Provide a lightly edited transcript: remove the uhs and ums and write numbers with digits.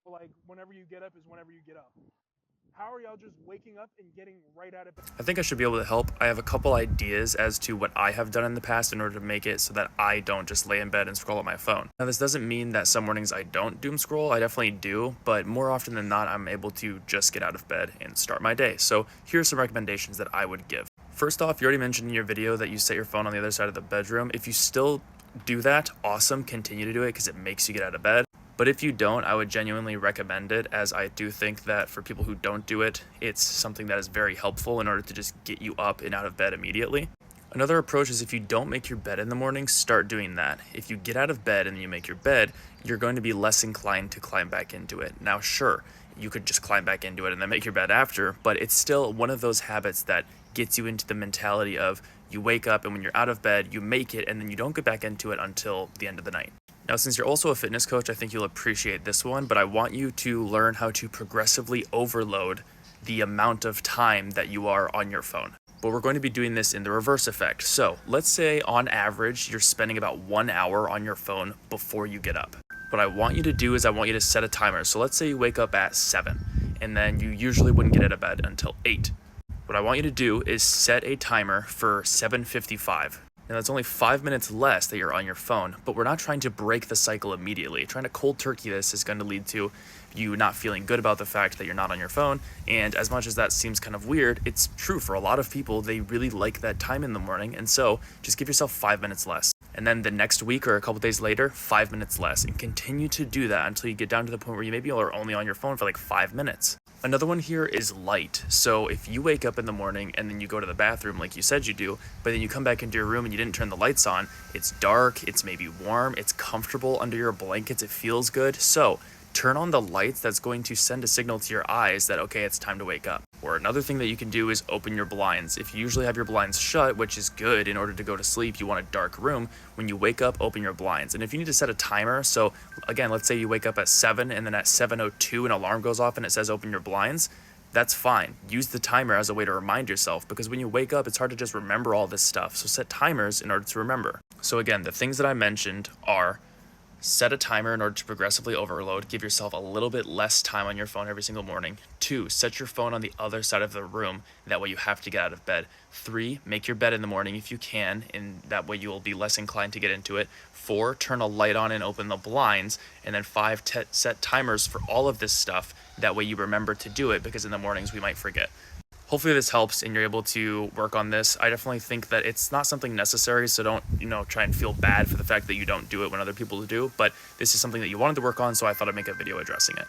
like whenever you get up is whenever you get up. How are y'all just waking up and getting right out of bed? I think I should be able to help. I have a couple ideas as to what I have done in the past in order to make it so that I don't just lay in bed and scroll on my phone. Now, this doesn't mean that some mornings I don't doom scroll. I definitely do, but more often than not, I'm able to just get out of bed and start my day. So here are some recommendations that I would give. First off, you already mentioned in your video that you set your phone on the other side of the bedroom. If you still do that, awesome, continue to do it because it makes you get out of bed. But if you don't, I would genuinely recommend it, as I do think that for people who don't do it, it's something that is very helpful in order to just get you up and out of bed immediately. Another approach is if you don't make your bed in the morning, start doing that. If you get out of bed and you make your bed, you're going to be less inclined to climb back into it. Now, sure, you could just climb back into it and then make your bed after, but it's still one of those habits that gets you into the mentality of you wake up and when you're out of bed, you make it and then you don't get back into it until the end of the night. Now, since you're also a fitness coach, I think you'll appreciate this one, but I want you to learn how to progressively overload the amount of time that you are on your phone. But we're going to be doing this in the reverse effect. So let's say on average, you're spending about 1 hour on your phone before you get up. What I want you to do is I want you to set a timer. So let's say you wake up at 7 and then you usually wouldn't get out of bed until 8. What I want you to do is set a timer for 7:55. Now that's only 5 minutes less that you're on your phone, but we're not trying to break the cycle immediately. Trying to cold turkey this is going to lead to you not feeling good about the fact that you're not on your phone. And as much as that seems kind of weird, it's true for a lot of people. They really like that time in the morning. And so just give yourself 5 minutes less. And then the next week or a couple days later, 5 minutes less. And continue to do that until you get down to the point where you maybe are only on your phone for like 5 minutes. Another one here is light. So if you wake up in the morning and then you go to the bathroom like you said you do, but then you come back into your room and you didn't turn the lights on, it's dark, it's maybe warm, it's comfortable under your blankets, it feels good. So turn on the lights. That's going to send a signal to your eyes that, okay, it's time to wake up. Or another thing that you can do is open your blinds. If you usually have your blinds shut, which is good in order to go to sleep, you want a dark room. When you wake up, open your blinds. And if you need to set a timer, so again, let's say you wake up at 7 and then at 7:02 an alarm goes off and it says open your blinds, that's fine. Use the timer as a way to remind yourself, because when you wake up, it's hard to just remember all this stuff. So set timers in order to remember. So again, the things that I mentioned are: set a timer in order to progressively overload. Give yourself a little bit less time on your phone every single morning. 2, set your phone on the other side of the room. That way you have to get out of bed. 3, make your bed in the morning if you can, and that way you will be less inclined to get into it. 4, turn a light on and open the blinds. And then 5, set timers for all of this stuff. That way you remember to do it, because in the mornings we might forget. Hopefully this helps and you're able to work on this. I definitely think that it's not something necessary, so don't, try and feel bad for the fact that you don't do it when other people do, but this is something that you wanted to work on, so I thought I'd make a video addressing it.